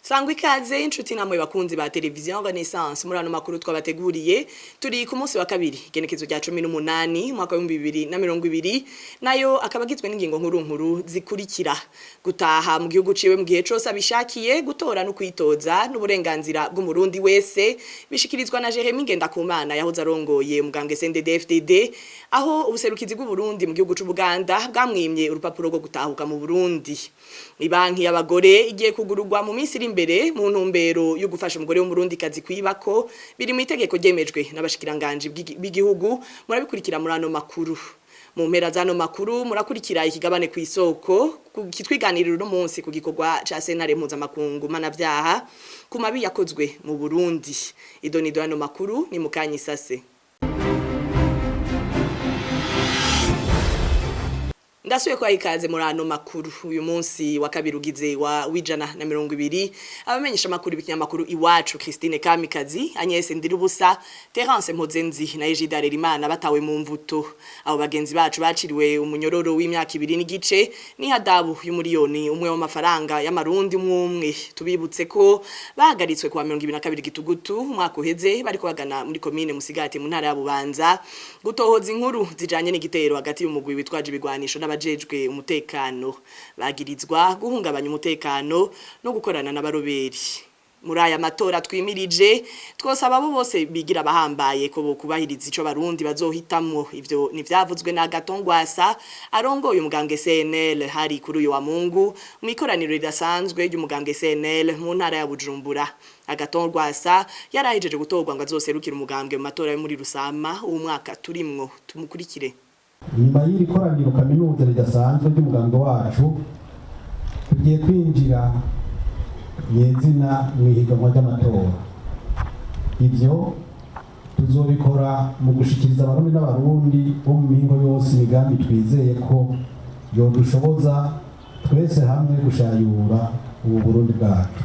Sangwa ikaze inshuti namwe bakunzi ba televiziyo Renaissance muri ano makuru twabateguriye turi ku munsi wa kabiri genekezo rya 18 mwaka wa 2020 nayo akabagizwe n'ingingo nkuru zikurikira gutaha mu gihugu ciwe mu gihe cose abishakiye gutora no kwitoza n'uburenganzira bw'umurundi wese bishikirizwa na Jeremy Ngendakumana yahoze arongoye umugambwe CNDD-FDD aho ubuserukizi bw'u Burundi mu gihugu c'u Buganda bwamwimye urupapuro rwo gutahuka mu Burundi. Ibanki y'abagore igiye kugururwa mu minsi imbere mu ntumbero yo gufasha umugore w'umurundi kazi kwibako biri mu itegeko ryemejwe n'abashikiranganje b'igihugu murabikurikira muri ano makuru. Mu mpera zano makuru murakurikira ikigabane ku isoko kitwiganirira no munsi ku gikorwa ca Sentare mpuzamakungu mpanavyaha ku mabi yakozwe mu Burundi. Idonido ano makuru ni Mukanyisase. Ndasuye kwa ikaze muri ano makuru uyu munsi wa kabiri ugize wa 120 abamenyesha makuru b'ikinyamakuru iwacu Christine Kamikazi Agnes Ndirubusa Terence Mpozenzi na Ejida Rerimana batawe mu mvuto abo bagenzi bacu baciriwe umunyororo w'imyaka 2 n'igice ni hadabu y'umuriyoni umwe w'amafaranga y'amarundi umwe tubibutse ko bahagaritswe kwa 2022 gitugutu umwaka uheze bariko bagana muri commune Musigati mu ntara ya Bubanza gutohoza inkuru zijanye n'igitero hagati y'umugwi witwaje ibigwanisho n'abajejwe umutekano bagirizwa guhungabanya umutekano no gukorana n'abaroberi. Muri aya matora twimirije twosaba abo bose bigira bahambaye ko kubahiriza ico barundi bazohitamwo ivyo nivyavuzwe na Gatongwasa arongoye umugambwe CNL hari kuri uyu wa Mungu mu ikoraniro ridasanzwe ry'umugambwe CNL mu ntara ya Bujumbura. Agatongwasa yarahejeje gutorwa ngo azoserukira umugambwe mu matora yo muri Rusama uwo mwaka turimwo tumukurikire. Nyuma y'iri koraniro kaminuza ridasanzwe ry'umugambwe wacu tugiye kwinjira yezina mwihiganwa ry'amatora. Ivyo tuzobikora mu gushikiriza abarundi n'abarundi bo mu mihingo yose imigambi twizeye ko yodushoboza twese hamwe gushayura ubu Burundi bwacu.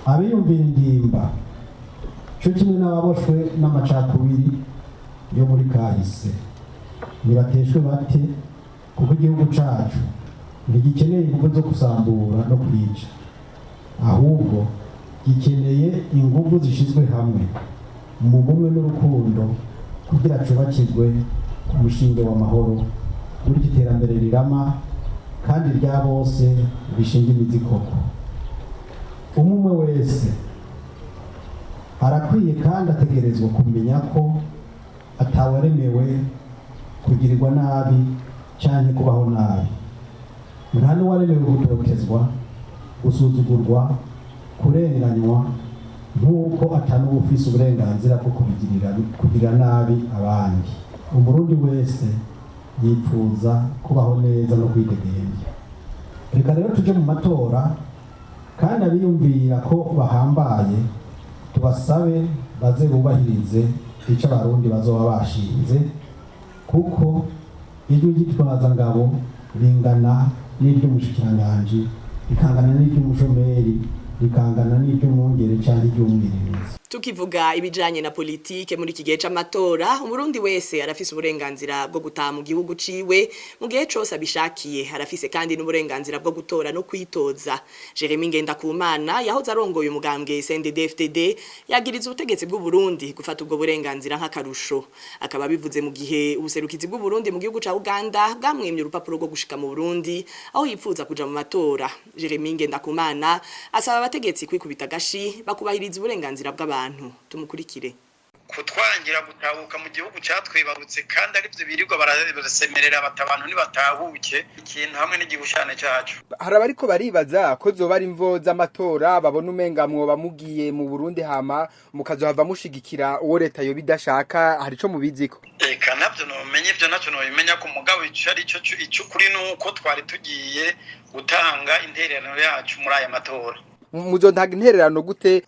Abiyumvira ingimba cyo kimwe n'ababoshwe n'amacakubiri yo muri kahise nibateshwe bate kuko igihugu cacu ntigikeneye ingufu zo gusambura no kwica, ahubwo gikeneye ingufu zishizwe hamwe mu bumwe n'urukundo kugira cubakirwe ku mushinge w'amahoro kuri iterambere rirama kandi rya bose bishinga imizi koko. Umwe wese arakwiye kandi ategerezwa kumenya ko atawaremewe kugirirwa nabi cyane kubaho nabi. Nta n'uwaremewe gutotezwa, gusuzugurwa, kurenganywa nk'uko atanuwufise uburenganzira bwo kugira nabi abandi. Umurundi wese yipfuza kubaho neza no kwidegemvya. Reka rero tuje mu matora kandi abiyumvira ko bahambaye tubasabe baze bubahirize ico abarundi bazoba bashinze kuko iryo gitwaza ngabo bingana n'iry'umushikiranganje bikangana n'iry'umushomeri bikangana n'iry'umwungere cyangwa iry'umwirimizi. Tukivuga ibijanye na politike muri kigihe c'amatora umurundi wese arafise uburenganzira bwo gutaha mu gihugu ciwe mu gihe cose abishakiye arafise kandi n'uburenganzira bwo gutora no kwitoza. Jeremy Ngendakumana yahoze arongoye umugambwe CNDD-FDD yagiriza ubutegetsi bw'u Burundi gufata ubwo burenganzira nk'akarusho akaba bivuze mu gihe ubuserukizi bw'u Burundi mu gihugu ca Uganda bwamwemye urupapuro rwo gushika mu Burundi aho yipfuza kuja mu matora. Jeremy Ngendakumana asaba abategetsi kwikubita gashi bakubahiriza uburenganzira bw'abantu. Tumukurikire. Kutwangira gutahuka mu gihugu cyatwibarutse kandi ari byo birirwa barasemerera batabantu nibatahuke ikintu hamwe n'igihushane cyacu. Harabariko baribaza ko zoba ari imvo z'amatora babona umengamwo bamugiye mu Burundi hama mukazohava mushigikira uwo leta yo bidashaka hari ico mubiziko. Eka navyo no menye ivyo naco no bimenya ko mugabo ico kuri nuko twari tugiye gutanga intererano yacu muri aya matora. Muzontaga intererano gute?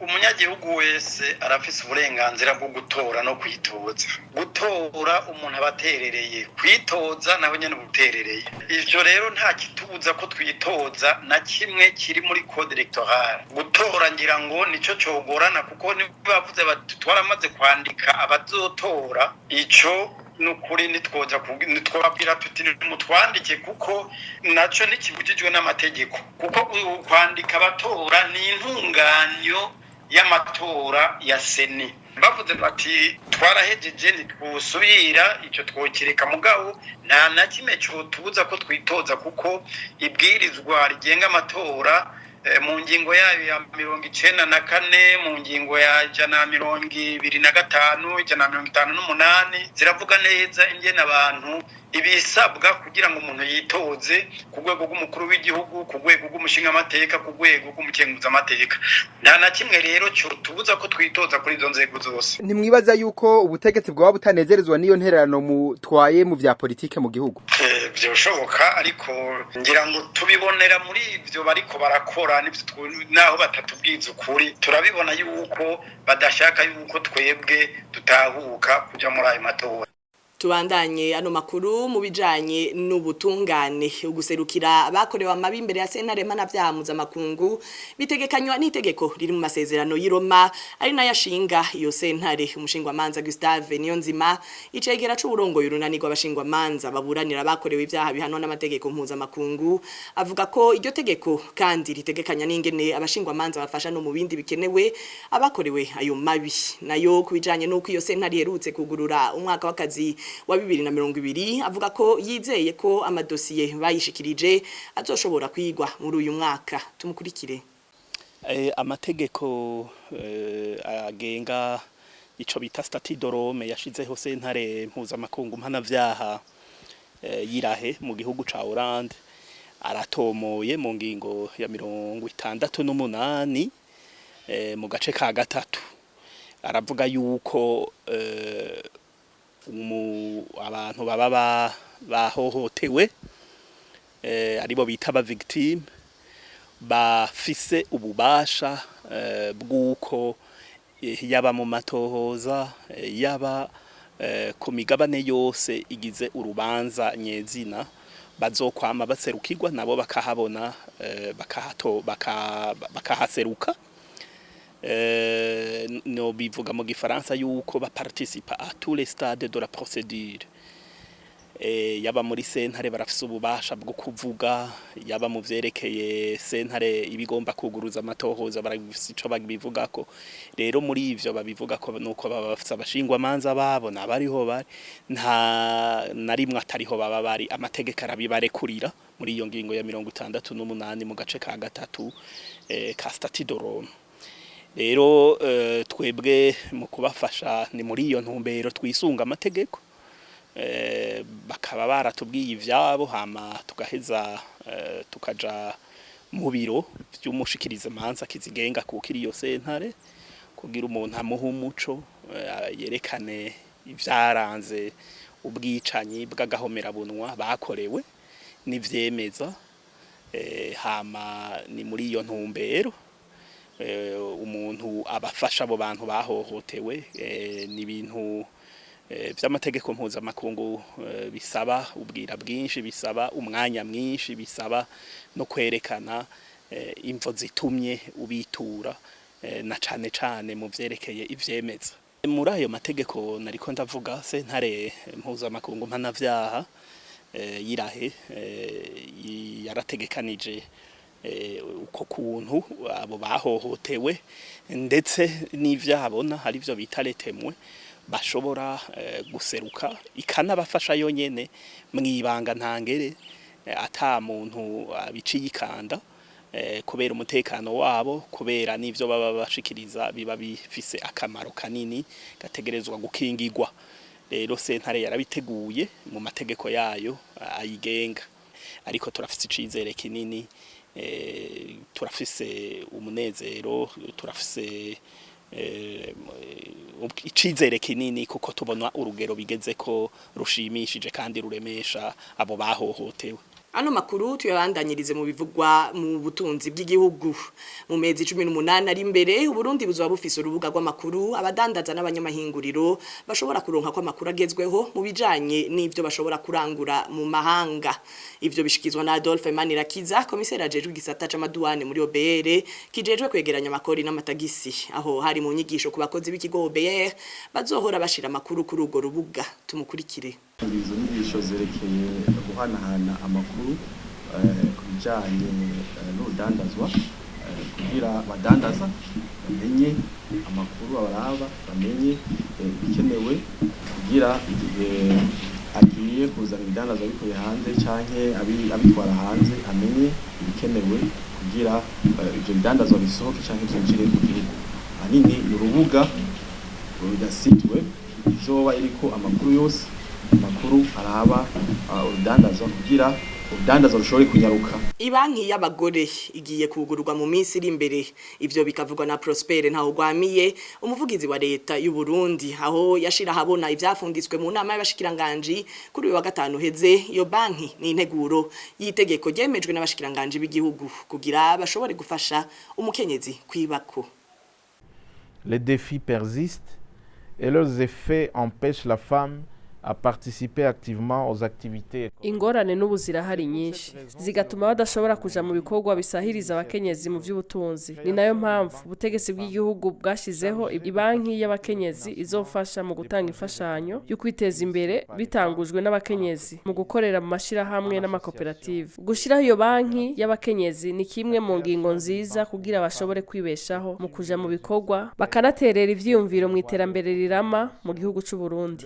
Umunyagihugu wese arafise uburenganzira bwo gutora no kwitoza. Gutora umuntu abaterereye, kwitoza naho nyene ubuterereye. Ivyo rero nta kitubuza ko twitoza na kimwe kiri muri code electorale. Gutora ngira ngo nico cogorana kuko nibavuze bati twaramaze kwandika abazotora ico n'ukuri nitwababwira tuti mutwandike kuko naco nikibujijwe n'amategeko kuko kwandika abatora ni intunganyo y'amatora ya seni bavuze bati twarahejeje ntitwusubira icyo twokireka mugabo nta na kimwe cotubuza ko twitoza kuko ibwirizwa rigenga amatora mu ngingo yayo ya 94 mu ngingo ya 125 158 ziravuga neza ingene abantu ibisabwa kugira ngo umuntu yitoze ku rwego rw'umukuru w'igihugu ku rwego rw'umushinga amateka ku rwego rw'umukenguza amateka nta na kimwe rero cyo tubuza ko twitoza kuri izo nzego zose. Ntimwibaza yuko ubutegetsi bwaba butanezerezwa n'iyo ntererano mutwaye mu vya politike mu gihugu? Byoshoboka ariko ngira ngo tubibonera muri ivyo bariko barakora naho batatubwiza ukuri turabibona yuko badashaka yuko twebwe dutahuka kuja muri ayo matora. Tubandanye ano makuru mu bijanye n'ubutungane uguserukira abakorewe amabi imbere ya sentare mpanavyaha makungu bitegekanywa n'itegeko riri mu masezerano y'Iroma ari nayo ashinga iyo sentare. Umushingwa manza Gustave Niyonzima icegera c'uburongoye urunanirwa abashingwa manza baburanira abakorewe ibyaha bihanwa n'amategeko makungu avuga ko iryo tegeko kandi ritegekanya n'ingene abashingwa manza bafasha no mu bindi bikenewe abakorewe ayo mabi. Nayo kubijanye n'uko iyo sentare yerutse kugurura umwaka w'akazi wa 2020 avuga ko yizeye ko amadosiye bayishikirije azoshobora kwigwa muri uyu mwaka. Tumukurikire. Amategeko agenga ico bita statut de Rome yashizeho sentare mpuzamakungu mpanavyaha yirahe mu gihugu ca Hollande aratomoye mu ngingo ya 68 mu gace ka gatatu aravuga yuko abantu baba bahohotewe aribo bita aba victime bafise ububasha bw'uko yaba mu matohoza yaba ku migabane yose igize urubanza nyezina bazokwama baserukirwa nabo bakahabona bakahaseruka. No bivuga mu gifaransa yuko ba participa à tous les stades de la procédure. Yaba muri sentare barafise ububasha bwo kuvuga yaba mu vyerekeye sentare ibigomba kuguruza amatohoza barafise ico bagibivugako. Rero muri ivyo babivuga ko nuko baba bafise abashingwa manza babo nabariho bari nta narimwe atariho baba bari amategeko arabibarekurira muri iyo ngingo ya 68 mu gace ka gatatu ka statut de Rome. Rero twebwe mu kubafasha ni muri iyo ntumbero twisunga amategeko bakaba baratubwiye ivyabo hama tugaheza tukaja mu biro by'umushikiriza manza kizigenga kukiri iyo sentare kugira umuntu amuha umuco yerekane ivyaranze ubwicanyi bw'agahomerabunwa bakorewe n'ivyemeza hama ni muri iyo ntumbero umuntu abafasha abo bantu bahohotewe n'ibintu vy'amategeko mpuzamakungu bisaba ubwira bwinshi bisaba umwanya mwinshi bisaba no kwerekana imvo zitumye ubitura na cane cane mu vyerekeye ivyemeza. Muri ayo mategeko nariko ndavuga sentare mpuzamakungu mpanavyaha yirahe yarategekanije uko kuntu abo bahohotewe ndetse n'ivyabona hari byo bita letemwe bashobora guseruka ikanabafasha yonyene mwibanga ntangere ata muntu abiciye ikanda kubera umutekano wabo kubera n'ivyo baba bashikiriza biba bifise akamaro kanini gategerezwa gukingirwa. Rero sentare yarabiteguye mu mategeko yayo ayigenga ariko turafise icizere kinini turafise umunezero turafise icizere kinini kuko tubona urugero bigeze ko rushimishije kandi ruremesha abo bahohotewe. Ano makuru tuyabandanyirize mu bivugwa mu butunzi bw'igihugu mu mezi 18 ari imbere Uburundi buzoba bufise urubuga rw'amakuru abadandaza n'abanyamahinguriro bashobora kuronka kwa makuru agezweho mu bijanye n'ivyo bashobora kurangura mu mahanga. Ivyo bishikizwa na Adolphe Manirakiza komiseri ajejwe igisata c'amaduane muri OBR kijejwe kwegeranya amakori n'amatagisi aho hari mu nyigisho ku bakozi b'ikigo OBR bazohora bashira amakuru kuri urwo rubuga. Tumukurikire. Izo nyigisho zerekeye guhanahana amakuru ku bijyanye n'urudandazwa kugira badandaza bamenye amakuru abaraba bamenye ibikenewe kugira igihe agiye kuzana ibidandazwa bikuye hanze cyangwa abitwara hanze amenye ibikenewe kugira ibyo bidandazwa bisohoke cyangwa byinjire mu gihugu. Ahanini ni urubuga rudasitwe izoba iriko amakuru yose makuru araba urudandazwa kugira urudandazwa rushobore kunyaruka. Ibanki y'abagore igiye kugururwa mu minsi iri imbere. Ivyo bikavugwa na Prosper Ntahogwamiye umuvugizi wa leta y'u Burundi aho yashira habona ivyafunditswe mu nama y'abashikiranganje kuri uyu wa gatanu heze. Iyo banki ni integuro yitegeko ryemejwe n'abashikiranganje b'igihugu kugira bashobore gufasha umukenyezi kwibako. Les défis persistent et leurs effets empêchent la femme à participer activement aux activités. Ingorane n'ubuzira hari nyinshi zigatuma badashobora kuja mu bikorwa bisahiriza abakenyezi mu by'ubutunzi. Ni nayo mpamvu ubutegetsi bw'igihugu bwashizeho ibanki y'abakenyezi izofasha mu gutanga imfashanyo yo kwiteza imbere bitangujwe n'abakenyezi mu gukorera mu mashirahamwe n'amakoperative. Gushiraho iyo banki y'abakenyezi ni kimwe mu ngingo nziza kugira bashobore kwibeshaho mu kuja mu bikorwa bakanaterera ivyiyumviro mu iterambere rirama mu gihugu c'u Burundi.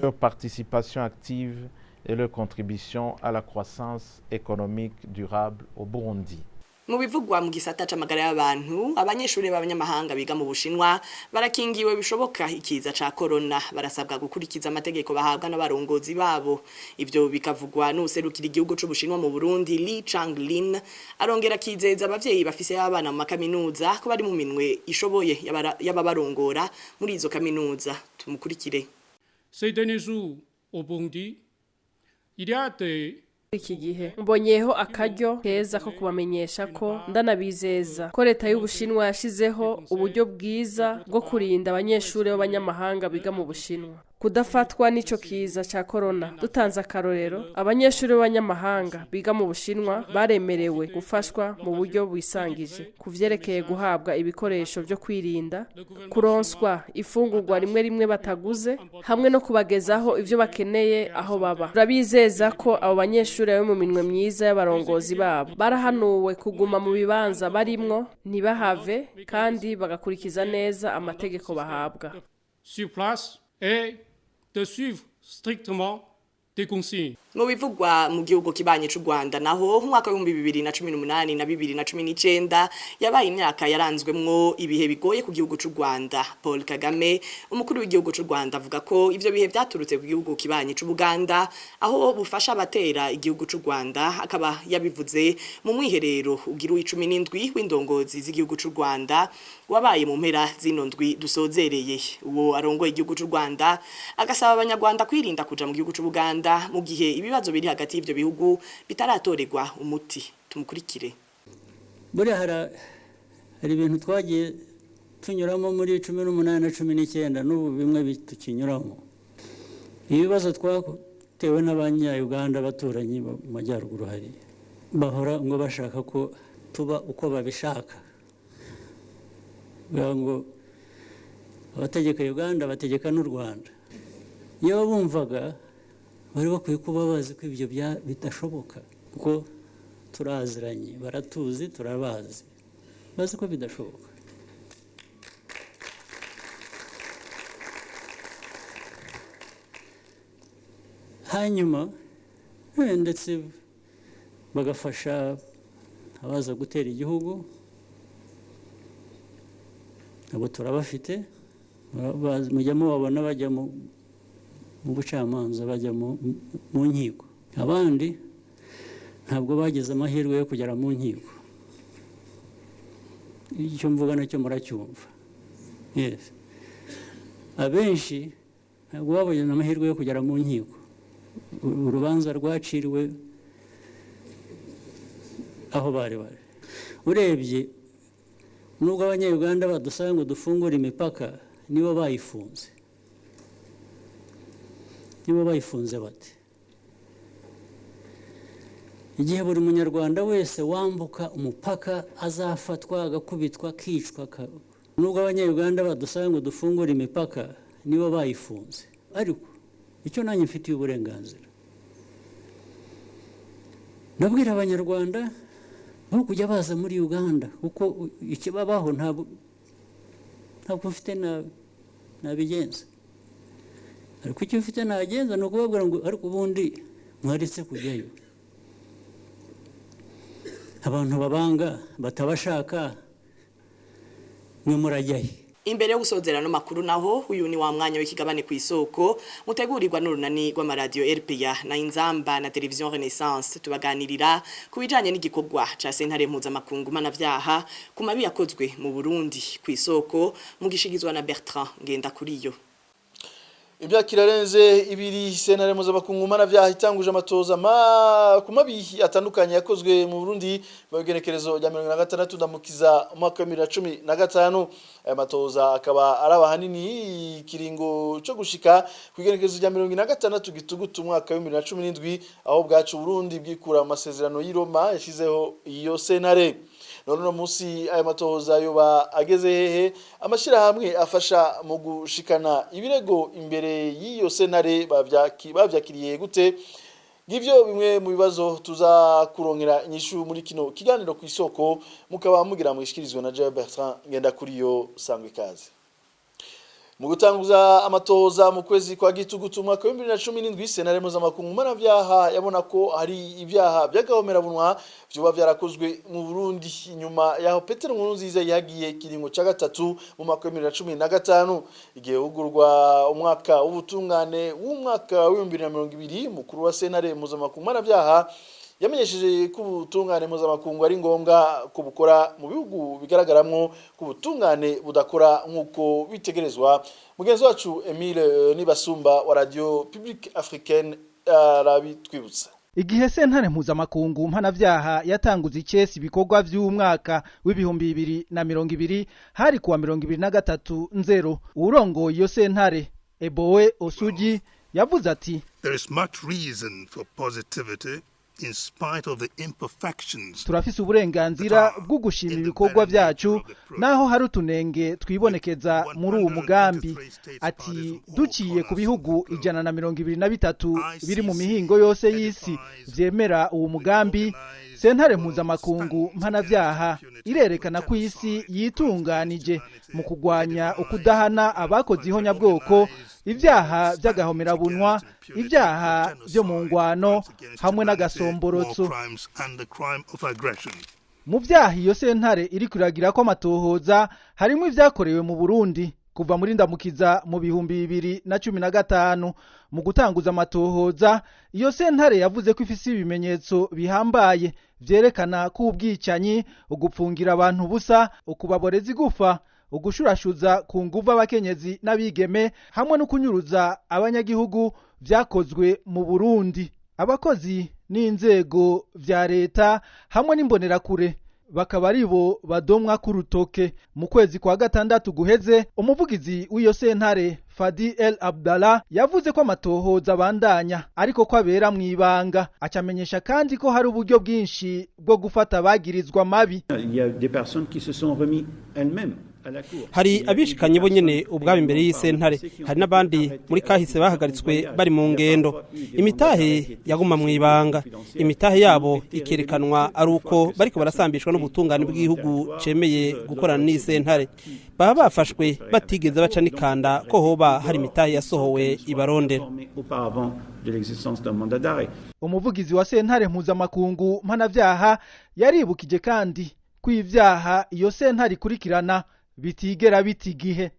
Active et leur contribution à la croissance économique durable au Burundi. Mu bivugwa mu gisata c'amagara y'abantu abanyeshuri b'abanyamahanga biga mu Bushinwa barakingiwe bishoboka ikiza ca corona barasabwa gukurikiza amategeko bahabwa n'abarongozi babo. Ivyo bikavugwa n'userukira igihugu c'Ubushinwa mu Burundi Li Changlin arongera kizeza abavyeyi bafise abana mu makaminuza ko bari mu minwe ishoboye y'ababarongora muri izo kaminuza. Tumukurikire. Ces derniers jours au Burundi, il y a des iki gihe mbonyeho akaryo keza ko kubamenyesha ko ndanabizeza ko leta y'Ubushinwa yashizeho uburyo bwiza bwo kurinda abanyeshuri b'abanyamahanga biga mu Bushinwa kudafatwa n'ico kiza ca corona. Dutanze akarorero abanyeshuri b'abanyamahanga biga mu Bushinwa baremerewe gufashwa mu buryo bwisangije kuvyerekeye guhabwa ibikoresho byo kwirinda, kuronswa ifungurwa rimwe bataguze hamwe no kubagezaho ivyo bakeneye aho baba. Turabizeza ko abo banyeshuri bari mu minwe myiza y'abarongozi babo barahanuwe kuguma mu bibanza barimwo ntibahave kandi bagakurikiza neza amategeko bahabwa. Sur place et de suivre strictement des consignes. Mu bivugwa mu gihugu kibanye c'u Rwanda naho umwaka wa 2018 na 2019 yabaye imyaka yaranzwemwo ibihe bigoye ku gihugu c'u Rwanda. Paul Kagame umukuru w'igihugu c'u Rwanda avuga ko ivyo bihe byaturutse ku gihugu kibanye c'u Buganda aho bufasha abatera igihugu c'u Rwanda akaba yabivuze mu mwiherero ugira 17 w'indongozi z'igihugu c'u Rwanda wabaye mu mpera zino ndwi dusozereye. Uwo arongoye igihugu c'u Rwanda agasaba abanyarwanda kwirinda kuja mu gihugu c'u Buganda mu gihe ibibazo biri hagati y'ivyo bihugu bitaratorerwa umuti. Tumukurikire. Buri hari ibintu twagiye tunyuramo muri 18 na 19 n'ubu bimwe bitukinyuramo. Ibibazo twatewe n'abanya-Uganda baturanyi mu majyaruguru hari bahora ngo bashaka ko tuba uko babishaka. Ngo abategeka Uganda bategeka n'u Rwanda. Iyo bumvaga bari bakwiye kuba bazi ko ibyo bidashoboka kuko turaziranye baratuzi turabazi bazi ko bidashoboka. Hanyuma ndetse bagafasha abaza gutera igihugu abo turabafite mujya mubabona bajya mu bucamanza bajya mu nkiko. Abandi ntabwo bagize amahirwe yo kugera mu nkiko. Icyo mvuga nacyo muracyumva. Yes. Abenshi ntabwo babonye amahirwe yo kugera mu nkiko. Urubanza rwaciriwe aho bari urebye nubwo abanyayuganda badusaba ngo dufungure imipaka nibo bayifunze bate igihe buri munyarwanda wese wambuka umupaka azafatwa agakubitwa akicwa nubwo abanyayuganda badusaba ngo dufungure imipaka nibo bayifunze ariko icyo nanjye mfitiye uburenganzira ndabwira abanyarwanda aho kujya baza muri Uganda kuko ikibabaho ntabwo mfite nabigenza ariko icyo mfite nagenza ni ukubabwira ngo ariko ubundi mwaretse kujyayo abantu babanga batabashaka mwe murajyayo. Imbere yo gusozera no makuru naho uyu ni wa mwanya w'ikigabane ku isoko mutegurirwa n'urunani rw'amaradio RPA na Inzamba na Television Renaissance tubaganirira kubijanye n'igikorwa ca sentare mpuzamakungu mpanavyaha ku mabi yakozwe mu Burundi ku isoko mugishigizwa na Bertrand Ngendakuriyo. Ibyakirarenze ibiri sentare mpuzamakungu mpanavyaha itanguje amatoza ku mabi atandukanye yakozwe mu Burundi mu genekerezo rya 2026 ndamukiza umwaka wa 2015. Aya matoza akaba araba hanini kiringo cyo gushika ku genekerezo rya 2026 gitugutu umwaka wa 2017 aho bwacu Burundi bwikura amasezerano y'Iroma yashizeho iyo sentare. None munsi aya matoza yoba ageze hehe amashirahamwe afasha mu gushikana ibirego imbere y'iyo sentare bavyakiriye gute ngivyo bimwe mu bibazo tuza kurongera inyishu muri kino kiganiro ku isoko mukaba mugira mwishikirizwe na Bertrand Ngendakuriyo sangwe kazi. Mu gutanguza amatoza mu kwezi kwa gitugutu umwaka wa 2017 sentare mpuzamakungu mpanavyaha yabona ko hari ibyaha by'agahomera bunwa byoba byarakozwe mu Burundi inyuma yaho Petero Nkurunziza yagiye kiringo ca gatatu mu mwaka wa 2015 igihe hugurwa umwaka w'ubutungane w'umwaka wa 2020 mukuru wa sentare mpuzamakungu mpanavyaha yamenyesheje ko ubutungane mpuzamakungu ari ngombwa kubukora mu bihugu bigaragaramwo ko ubutungane budakora nk'uko bitegerezwa. Mugenzi wacu Emile Nibasumba wa Radio Publique Africaine arabitwibutsa. Igihe sentare mpuzamakungu mpanavyaha yatanguza icesi ibikorwa vy'umwaka w'ibihumbi 2020 hari kuwa 2023 urongo iyo sentare Eboe Osuji yavuze ati There is much reason for positivity in spite of the imperfections. Turafise uburenganzira bwo gushima ibikorwa byacu naho hari utunenge twibonekeza muri uwo mugambi. Ati duciye ku bihugu 123 biri mu mihingo yose y'isi vyemera uwo mugambi sentare mpuzamakungu mpanavyaha irerekana ko isi yitunganije mu kugwanya ukudahana abakoze ihonyabwoko ibyaha by'agahomera bunwa ibyaha byo mu ngwano hamwe n'agasomborotso. Mu byaha iyo sentare iri kuragira ko amatohoza harimo ivyakorewe mu Burundi kuva muri ndamukiza mu bihumbi 2015. Mu gutanguza amatohoza iyo sentare yavuze ko ifise ibimenyetso bihambaye vyerekana ko ubwicanyi ugupfungira abantu busa ukubaboreza igufa ugushurashuza ku nguvu abakenyezi n'abigeme hamwe no kunyuruza abanyagihugu vyakozwe mu Burundi. Abakozi n'inzego vya leta hamwe n'imbonerakure bakaba aribo badomwa ku rutoke. Mu kwezi kwa gatandatu guheze umuvugizi w'iyo sentare Fadi El Abdallah yavuze ko amatohoza bandanya ariko ko abera mwibanga. Acamenyesha kandi ko hari uburyo bwinshi bwo gufata bagirizwa mabi. Il y a des personnes qui se sont remis elles-mêmes. Hari abishikanye bo nyene ubwabo imbere y'isentare, hari nabandi muri kahise bahagaritswe bari mu ngendo. Imitahe yaguma mwibanga, imitahe yabo ikerekanwa ari uko bariko barasambishwa n'ubutungane bw'igihugu cemeye gukorana n'isentare. Baba bafashwe batigeze baca nikanda ko hoba hari imitahe yasohowe ibarondera. Umuvugizi wa sentare mpuzamakungu mpanavyaha yaribukije kandi kw'ivyaha iyo sentare ikurikirana bitigera bitigihe.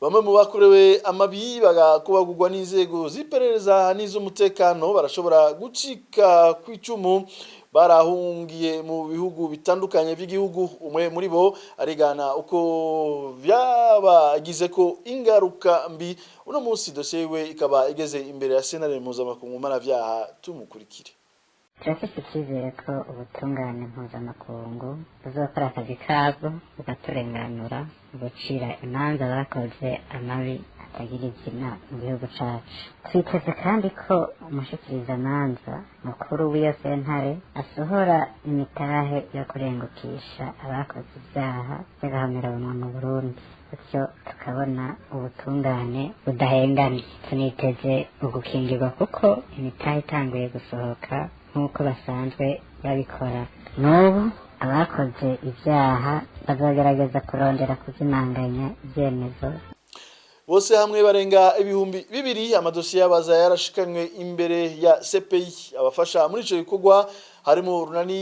Bamwe mu bakorewe amabi bagakubagurwa n'inzego ziperereza n'iz'umutekano barashobora gucika kw'icumu barahungiye mu bihugu bitandukanye by'igihugu. Umwe muri bo arigana uko byabagize ko ingaruka mbi. Uno munsi dosiye we ikaba igeze imbere ya sentare mpuzamakungu mpanavyaha tumukurikire. turafite icyizere ko ubutungane mpuzamakungu buzokora akazi kabwo bugaturenganura bucira imanza bakoze amabi atagira izina mu gihugu cacu. Twiteze kandi ko umushikirizamanza mukuru w'iyo sentare asohora imitahe yo kurengukisha abakoze ibyaha by'agahomerabunwa mu Burundi, bityo tukabona ubutungane budahengamye. Tuniteze ugukingirwa kuko imitahe itanguye gusohoka nk'uko basanzwe babikora. N'ubu abakoze ibyaha bazagerageza kurondera kuzimanganya ibyemezo. Bose hamwe barenga ibihumbi 2 amadosiye yabaza yarashikanywe imbere ya CPI. Abafasha muri ico gikorwa harimo runani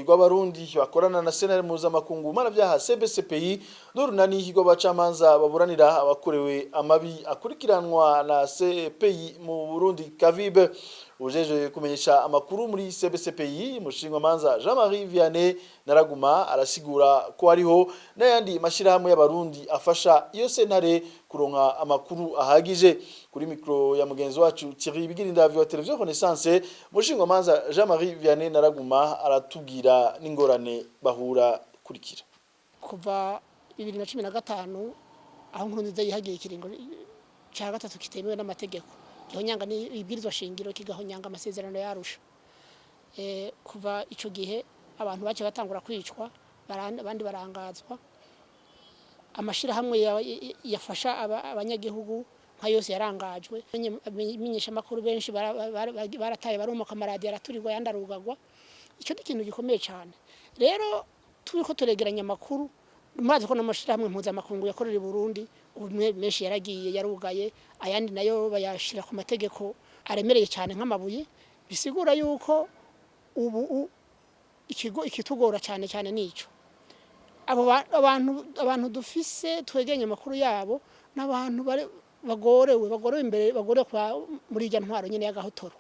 rw'abarundi bakorana na sentare mpuzamakungu mpanavyaha CBCPI n'urunani rw'abacamanza baburanira abakorewe amabi akurikiranwa na CPI mu Burundi Kavibe. Ujeje kumenyesha amakuru muri CBCPI Mushingwamanza Jean-Marie Vianney Naraguma arasigura ko hariho n'ayandi mashirahamwe y'abarundi afasha iyo sentare kuronka amakuru ahagije. Kuri mikro ya mugenzi wacu Thierry Bigirindavyo wa televiziyo Renaissance, Mushingwamanza Jean-Marie Vianney Naraguma aratubwira n'ingorane bahura kurikira. Kuva 2015 aho Nkurunziza yihagiye ikiringo ca gatatu kitemewe n'amategeko, gihonyanga ni ibwirizwa shingiro kigahonyanga amasezerano yarusha. Kuva ico gihe abantu bace batangura kwicwa, abandi barangazwa. Amashirahamwe yafasha abanyagihugu nka yose yarangajwe. Menyesha makuru benshi barataye baromoka amaradiyo araturirwa yandarugagwa. Ico ikintu gikomeye cyane. Rero turiko turegeranya amakuru, maze ko n'amashirahamwe mpuzamakungu yakorera i Burundi menshi yaragiye yarugaye, ayandi nayo bayashira ku mategeko aremereye cyane nk'amabuye. Bisigura yuko ubu ikigo ikitugora cyane cyane nico. Abantu dufise twegenye amakuru yabo n'abantu bagorewe imbere, kwa muri ijya ntwaro nyene y'agahotoro,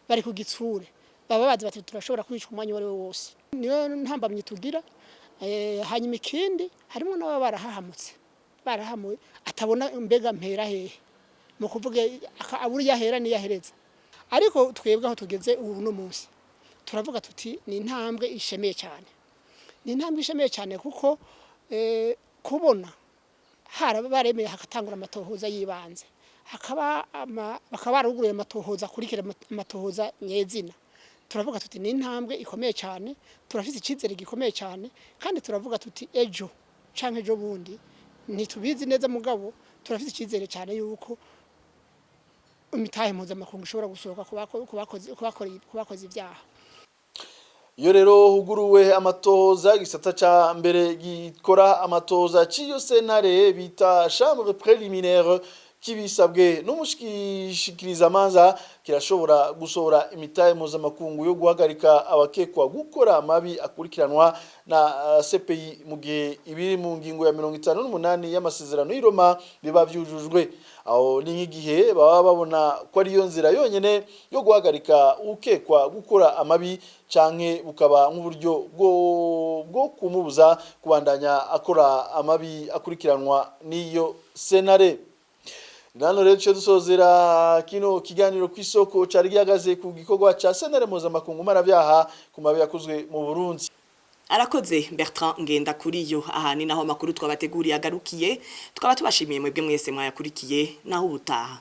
bari ku gitsure, baba bazi bati turashobora kwicwa umwanya wari wose. Niyo ntambamye tugira. Hanyuma ikindi harimo n'aba barahamuwe atabona mbega mpera hehe mu kuvuga aburi yahera ni yahereza. Ariko twebwe aho tugeze ubu no munsi turavuga tuti ni intambwe ishemeye cyane. Ni intambwe ishemeye cyane kuko kubona baremeye hakatangura amatohoza yibanze, bakaba baruguruye amatohoza akurikira amatohoza nyezina. Turavuga tuti ni intambwe ikomeye cyane, turafite icyizere gikomeye cyane, kandi turavuga tuti ejo canke ejo bundi ntitubizi neza mugabo turafite icyizere cyane yuko imitahe mpuzamakungu ishobora gusohoka kubakoze ibyaha. Iyo rero huguruwe amatohoza, igisata ca mbere gikora amatohoza ciyo sentare bita chambre préliminaire kibisabwe n'umushikirizamanza kirashobora gusohora imitahe mpuzamakungu yo guhagarika abakekwa gukora amabi akurikiranwa na CPI mu gihe ibiri mu ngingo ya 58 y'amasezerano y'i Roma biba vyujujwe. Aho ni nk'igihe baba babona ko ari yo nzira yonyene yo guhagarika ukekwa gukora amabi canke bukaba nk'uburyo bwo kumubuza kubandanya akora amabi akurikiranwa n'iyo sentare. Nano rero cyo dusozera kino kiganiro kwisoko cari gihagaze ku gikorwa ca sentare mpuzamakungu mpanavyaha ku mabi yakozwe mu Burundi. Arakoze Bertrand Ngendakuriyo. Aha ni naho makuru twabateguriye agarukiye, tukaba tubashimiye mwebwe mwese mwayakurikiye, naho ubutaha.